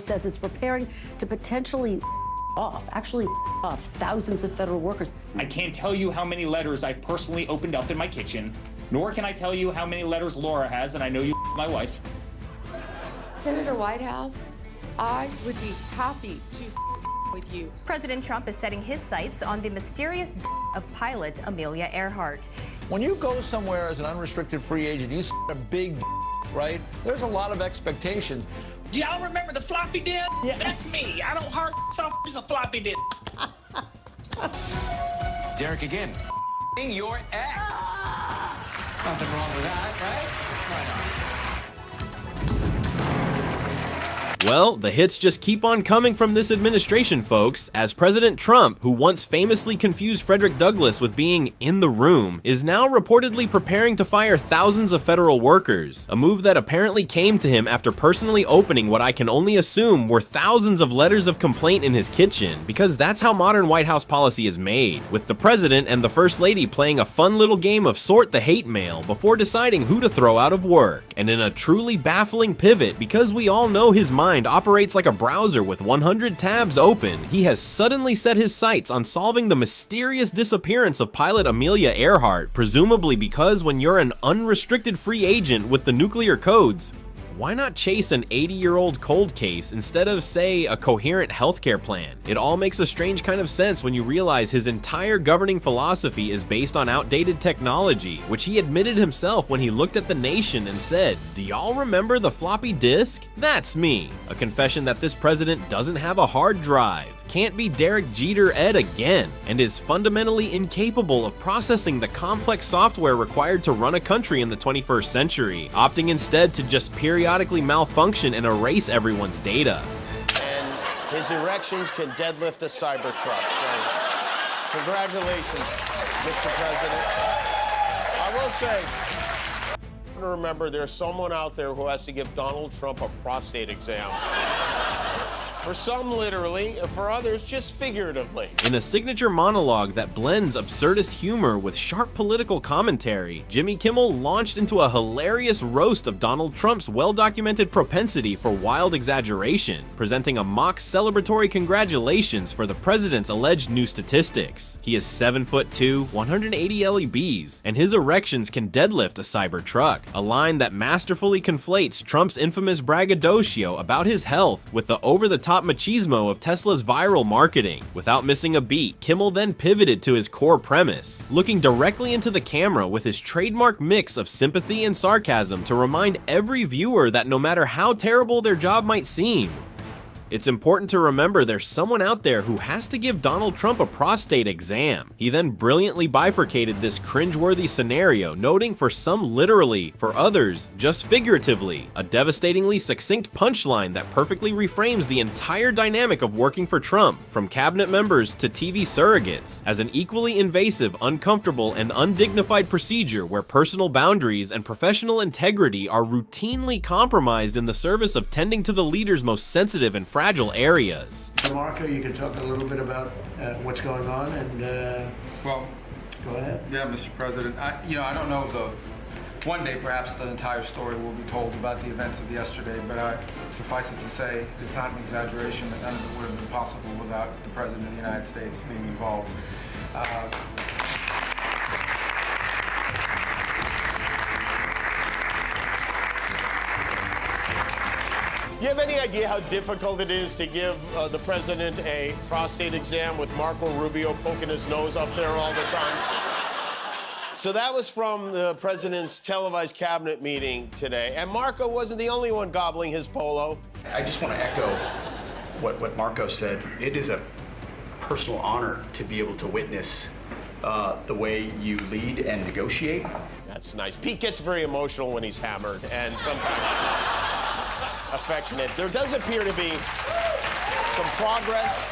says it's preparing to potentially off thousands of federal workers. I can't tell you how many letters I've personally opened up in my kitchen, nor can I tell you how many letters Laura has, and I know you my wife. Senator Whitehouse, I would be happy to with you. President Trump is setting his sights on the mysterious of pilot Amelia Earhart. When you go somewhere as an unrestricted free agent, you a big right? There's a lot of expectations. Do y'all remember the floppy disk? Yeah. That's me. I don't hurt something's a floppy disk. Derek again. Your ex. Nothing wrong with that, right? Why not? Well, the hits just keep on coming from this administration, folks, as President Trump, who once famously confused Frederick Douglass with being in the room, is now reportedly preparing to fire thousands of federal workers, a move that apparently came to him after personally opening what I can only assume were thousands of letters of complaint in his kitchen, because that's how modern White House policy is made, with the president and the first lady playing a fun little game of sort the hate mail before deciding who to throw out of work. And in a truly baffling pivot, because we all know his mind operates like a browser with 100 tabs open, he has suddenly set his sights on solving the mysterious disappearance of pilot Amelia Earhart, presumably because when you're an unrestricted free agent with the nuclear codes, why not chase an 80-year-old cold case instead of, say, a coherent healthcare plan? It all makes a strange kind of sense when you realize his entire governing philosophy is based on outdated technology, which he admitted himself when he looked at the nation and said, "Do y'all remember the floppy disk? That's me." A confession that this president doesn't have a hard drive, can't be Derek Jeter Ed again, and is fundamentally incapable of processing the complex software required to run a country in the 21st century, opting instead to just periodically malfunction and erase everyone's data. And his erections can deadlift a Cybertruck. So congratulations, Mr. President. I will say, remember, there's someone out there who has to give Donald Trump a prostate exam. For some, literally, for others, just figuratively. In a signature monologue that blends absurdist humor with sharp political commentary, Jimmy Kimmel launched into a hilarious roast of Donald Trump's well-documented propensity for wild exaggeration, presenting a mock celebratory congratulations for the president's alleged new statistics. He is 7'2", 180 lbs, and his erections can deadlift a Cybertruck, a line that masterfully conflates Trump's infamous braggadocio about his health with the over-the-top machismo of Tesla's viral marketing. Without missing a beat, Kimmel then pivoted to his core premise, looking directly into the camera with his trademark mix of sympathy and sarcasm to remind every viewer that no matter how terrible their job might seem, it's important to remember there's someone out there who has to give Donald Trump a prostate exam. He then brilliantly bifurcated this cringeworthy scenario, noting for some literally, for others just figuratively, a devastatingly succinct punchline that perfectly reframes the entire dynamic of working for Trump, from cabinet members to TV surrogates, as an equally invasive, uncomfortable, and undignified procedure where personal boundaries and professional integrity are routinely compromised in the service of tending to the leader's most sensitive and fragile areas. Marco, you can talk a little bit about what's going on, and well, go ahead. Yeah, Mr. President. I don't know one day perhaps the entire story will be told about the events of yesterday, but suffice it to say, it's not an exaggeration that none of it would have been possible without the President of the United States being involved. Do you have any idea how difficult it is to give the president a prostate exam with Marco Rubio poking his nose up there all the time? So that was from the president's televised cabinet meeting today. And Marco wasn't the only one gobbling his polo. I just want to echo what Marco said. It is a personal honor to be able to witness the way you lead and negotiate. That's nice. Pete gets very emotional when he's hammered, and sometimes affectionate. There does appear to be some progress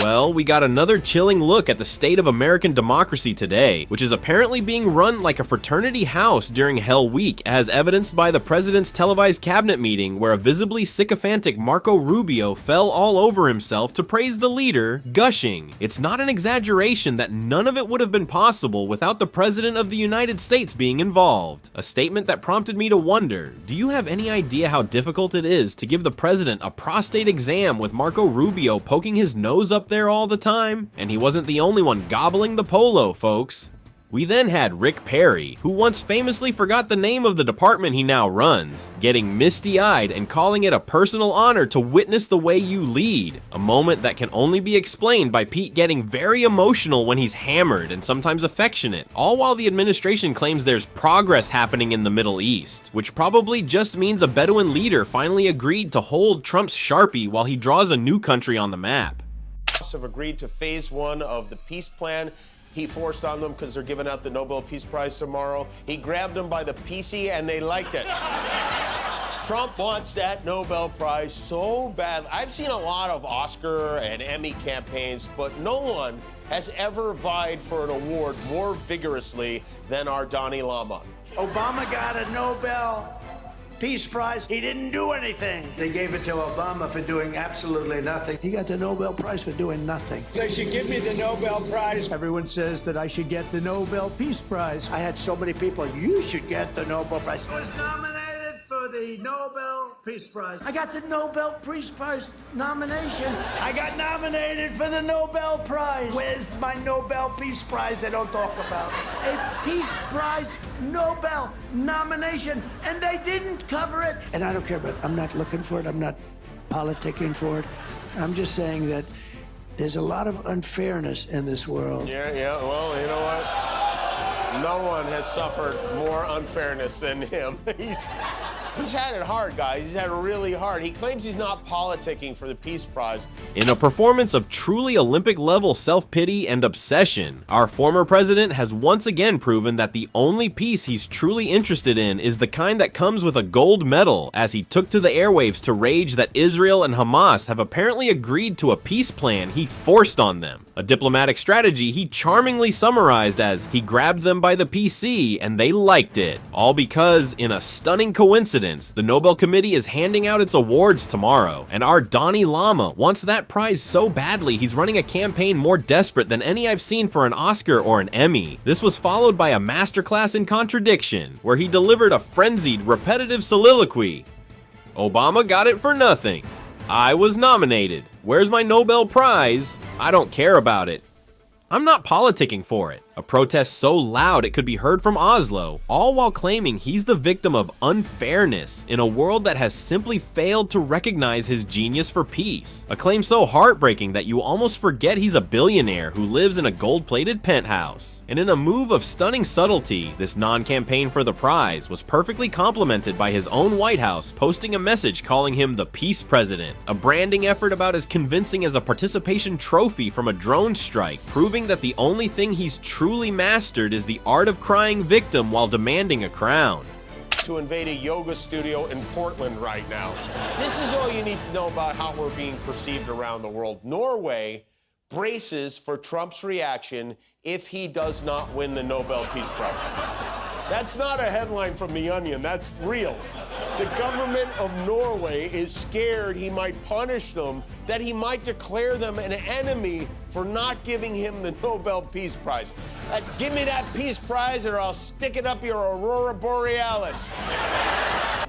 Well, we got another chilling look at the state of American democracy today, which is apparently being run like a fraternity house during Hell Week, as evidenced by the president's televised cabinet meeting where a visibly sycophantic Marco Rubio fell all over himself to praise the leader, gushing. It's not an exaggeration that none of it would have been possible without the President of the United States being involved. A statement that prompted me to wonder, do you have any idea how difficult it is to give the president a prostate exam with Marco Rubio poking his nose up there all the time? And he wasn't the only one gobbling the polo, folks. We then had Rick Perry, who once famously forgot the name of the department he now runs, getting misty-eyed and calling it a personal honor to witness the way you lead, a moment that can only be explained by Pete getting very emotional when he's hammered and sometimes affectionate, all while the administration claims there's progress happening in the Middle East, which probably just means a Bedouin leader finally agreed to hold Trump's Sharpie while he draws a new country on the map. Have agreed to phase 1 of the peace plan he forced on them because they're giving out the Nobel Peace Prize tomorrow. He grabbed them by the PC and they liked it. Trump wants that Nobel Prize so bad. I've seen a lot of Oscar and Emmy campaigns, but no one has ever vied for an award more vigorously than our Dalai Lama. Obama got a Nobel Peace Prize. He didn't do anything. They gave it to Obama for doing absolutely nothing. He got the Nobel Prize for doing nothing. They should give me the Nobel Prize. Everyone says that I should get the Nobel Peace Prize. I had so many people, you should get the Nobel Prize. I was nominated for the Nobel Peace Prize. I got the Nobel Peace Prize nomination. I got nominated for the Nobel Prize. Where's my Nobel Peace Prize they don't talk about? A Peace Prize Nobel nomination, and they didn't cover it. And I don't care, but I'm not looking for it. I'm not politicking for it. I'm just saying that there's a lot of unfairness in this world. Yeah, well, you know what? No one has suffered more unfairness than him. He's had it hard, guys. He's had it really hard. He claims he's not politicking for the Peace Prize. In a performance of truly Olympic-level self-pity and obsession, our former president has once again proven that the only peace he's truly interested in is the kind that comes with a gold medal, as he took to the airwaves to rage that Israel and Hamas have apparently agreed to a peace plan he forced on them. A diplomatic strategy he charmingly summarized as, he grabbed them by the PC and they liked it. All because, in a stunning coincidence, the Nobel Committee is handing out its awards tomorrow, and our Dalai Lama wants that prize so badly he's running a campaign more desperate than any I've seen for an Oscar or an Emmy. This was followed by a masterclass in contradiction, where he delivered a frenzied, repetitive soliloquy. Obama got it for nothing. I was nominated. Where's my Nobel Prize? I don't care about it. I'm not politicking for it. A protest so loud it could be heard from Oslo, all while claiming he's the victim of unfairness in a world that has simply failed to recognize his genius for peace. A claim so heartbreaking that you almost forget he's a billionaire who lives in a gold-plated penthouse. And in a move of stunning subtlety, this non-campaign for the prize was perfectly complemented by his own White House posting a message calling him the Peace President, a branding effort about as convincing as a participation trophy from a drone strike, proving that the only thing he's truly mastered is the art of crying victim while demanding a crown. To invade a yoga studio in Portland right now. This is all you need to know about how we're being perceived around the world. Norway braces for Trump's reaction if he does not win the Nobel Peace Prize. That's not a headline from The Onion, that's real. The government of Norway is scared he might punish them, that he might declare them an enemy for not giving him the Nobel Peace Prize. Give me that Peace Prize or I'll stick it up your Aurora Borealis.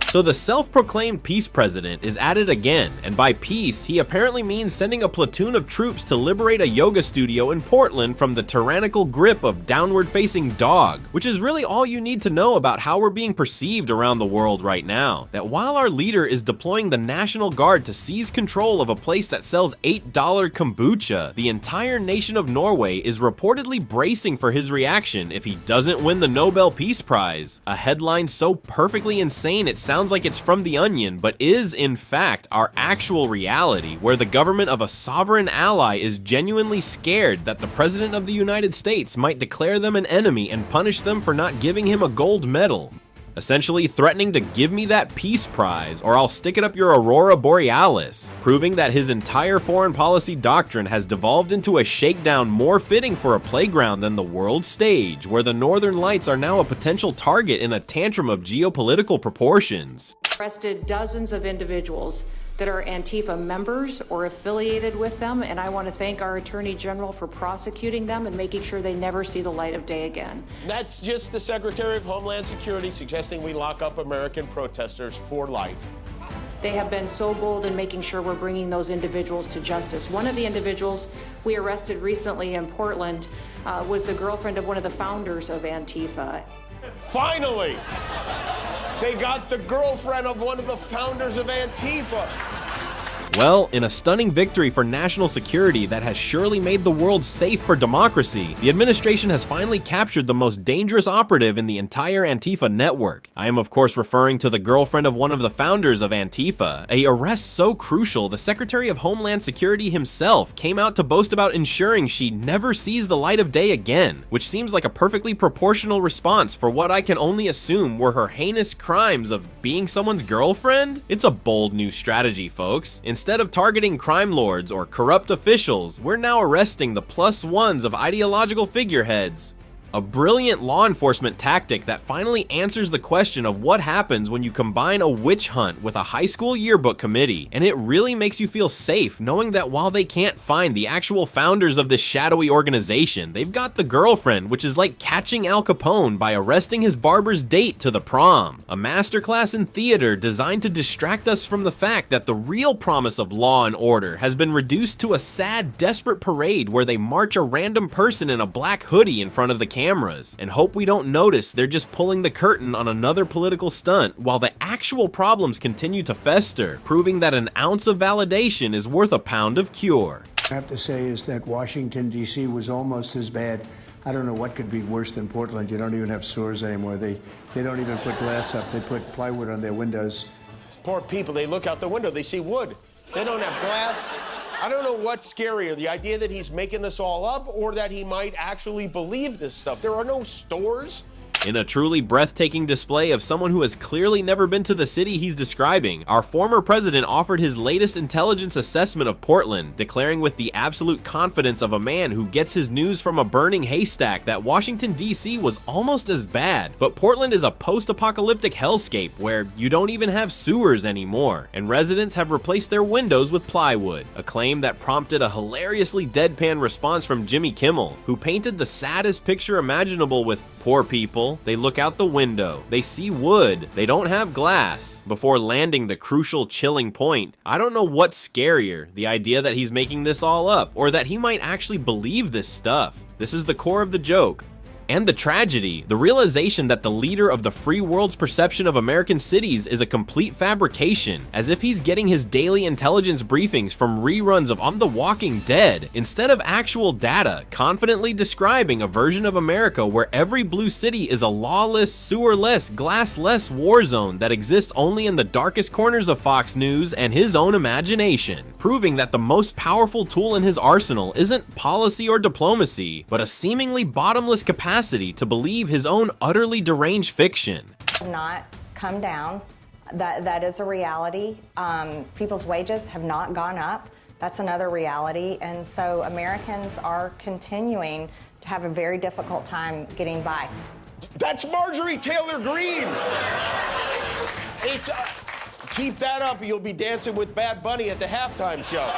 So the self-proclaimed peace president is at it again, and by peace, he apparently means sending a platoon of troops to liberate a yoga studio in Portland from the tyrannical grip of downward-facing dog, which is really all you need to know about how we're being perceived around the world right now. That while our leader is deploying the National Guard to seize control of a place that sells $8 kombucha, the entire nation of Norway is reportedly bracing for his reaction if he doesn't win the Nobel Peace Prize. A headline so perfectly insane it sounds like it's from The Onion, but is in fact our actual reality, where the government of a sovereign ally is genuinely scared that the President of the United States might declare them an enemy and punish them for not giving him a gold medal. essentially threatening to give me that peace prize or I'll stick it up your Aurora Borealis, proving that his entire foreign policy doctrine has devolved into a shakedown more fitting for a playground than the world stage, where the Northern Lights are now a potential target in a tantrum of geopolitical proportions. Arrested dozens of individuals that are Antifa members or affiliated with them, and I want to thank our Attorney General for prosecuting them and making sure they never see the light of day again. That's just the Secretary of Homeland Security suggesting we lock up American protesters for life. They have been so bold in making sure we're bringing those individuals to justice. One of the individuals we arrested recently in Portland was the girlfriend of one of the founders of Antifa. Finally! They got the girlfriend of one of the founders of Antifa. Well, in a stunning victory for national security that has surely made the world safe for democracy, the administration has finally captured the most dangerous operative in the entire Antifa network. I am of course referring to the girlfriend of one of the founders of Antifa, a arrest so crucial the Secretary of Homeland Security himself came out to boast about ensuring she never sees the light of day again, which seems like a perfectly proportional response for what I can only assume were her heinous crimes of being someone's girlfriend? It's a bold new strategy, folks. Instead of targeting crime lords or corrupt officials, we're now arresting the +1s of ideological figureheads. A brilliant law enforcement tactic that finally answers the question of what happens when you combine a witch hunt with a high school yearbook committee, and it really makes you feel safe knowing that while they can't find the actual founders of this shadowy organization, they've got the girlfriend, which is like catching Al Capone by arresting his barber's date to the prom. A masterclass in theater designed to distract us from the fact that the real promise of law and order has been reduced to a sad, desperate parade where they march a random person in a black hoodie in front of the cameras and hope we don't notice they're just pulling the curtain on another political stunt while the actual problems continue to fester, proving that an ounce of validation is worth a pound of cure. I have to say is that Washington, D.C. was almost as bad. I don't know what could be worse than Portland. You don't even have sewers anymore. They don't even put glass up. They put plywood on their windows. These poor people, they look out the window, they see wood. They don't have glass. I don't know what's scarier, the idea that he's making this all up or that he might actually believe this stuff. There are no stores. In a truly breathtaking display of someone who has clearly never been to the city he's describing, our former president offered his latest intelligence assessment of Portland, declaring with the absolute confidence of a man who gets his news from a burning haystack that Washington, D.C. was almost as bad, but Portland is a post-apocalyptic hellscape where you don't even have sewers anymore, and residents have replaced their windows with plywood, a claim that prompted a hilariously deadpan response from Jimmy Kimmel, who painted the saddest picture imaginable with poor people. They look out the window, they see wood, they don't have glass, before landing the crucial chilling point. I don't know what's scarier, the idea that he's making this all up, or that he might actually believe this stuff. This is the core of the joke. And the tragedy, the realization that the leader of the free world's perception of American cities is a complete fabrication, as if he's getting his daily intelligence briefings from reruns of On the Walking Dead, instead of actual data, confidently describing a version of America where every blue city is a lawless, sewerless, glassless war zone that exists only in the darkest corners of Fox News and his own imagination, proving that the most powerful tool in his arsenal isn't policy or diplomacy, but a seemingly bottomless capacity to believe his own utterly deranged fiction. Not come down. That is a reality. People's wages have not gone up. That's another reality. And so Americans are continuing to have a very difficult time getting by. That's Marjorie Taylor Greene. It's keep that up, you'll be dancing with Bad Bunny at the halftime show.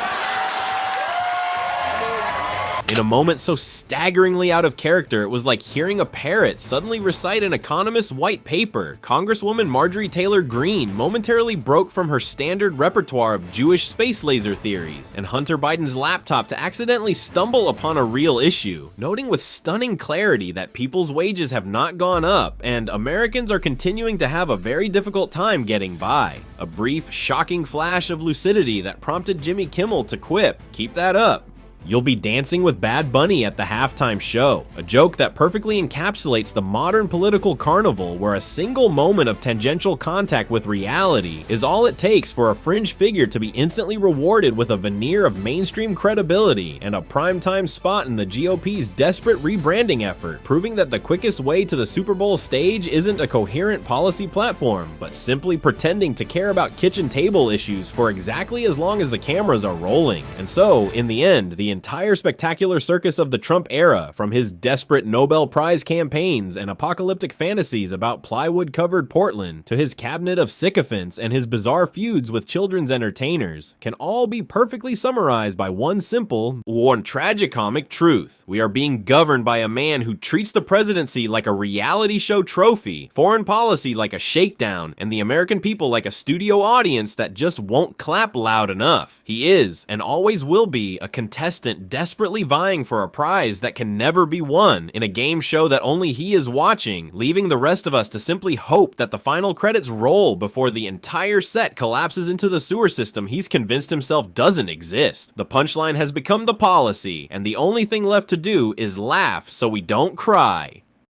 In a moment so staggeringly out of character, it was like hearing a parrot suddenly recite an economist's white paper. Congresswoman Marjorie Taylor Greene momentarily broke from her standard repertoire of Jewish space laser theories and Hunter Biden's laptop to accidentally stumble upon a real issue, noting with stunning clarity that people's wages have not gone up and Americans are continuing to have a very difficult time getting by. A brief, shocking flash of lucidity that prompted Jimmy Kimmel to quip, "Keep that up." You'll be dancing with Bad Bunny at the halftime show, a joke that perfectly encapsulates the modern political carnival where a single moment of tangential contact with reality is all it takes for a fringe figure to be instantly rewarded with a veneer of mainstream credibility and a primetime spot in the GOP's desperate rebranding effort, proving that the quickest way to the Super Bowl stage isn't a coherent policy platform, but simply pretending to care about kitchen table issues for exactly as long as the cameras are rolling. And so, in the end, the entire spectacular circus of the Trump era, from his desperate Nobel Prize campaigns and apocalyptic fantasies about plywood-covered Portland, to his cabinet of sycophants and his bizarre feuds with children's entertainers, can all be perfectly summarized by one simple, one tragicomic truth. We are being governed by a man who treats the presidency like a reality show trophy, foreign policy like a shakedown, and the American people like a studio audience that just won't clap loud enough. He is, and always will be, a contestant desperately vying for a prize that can never be won in a game show that only he is watching, leaving the rest of us to simply hope that the final credits roll before the entire set collapses into the sewer system he's convinced himself doesn't exist. The punchline has become the policy, and the only thing left to do is laugh so we don't cry.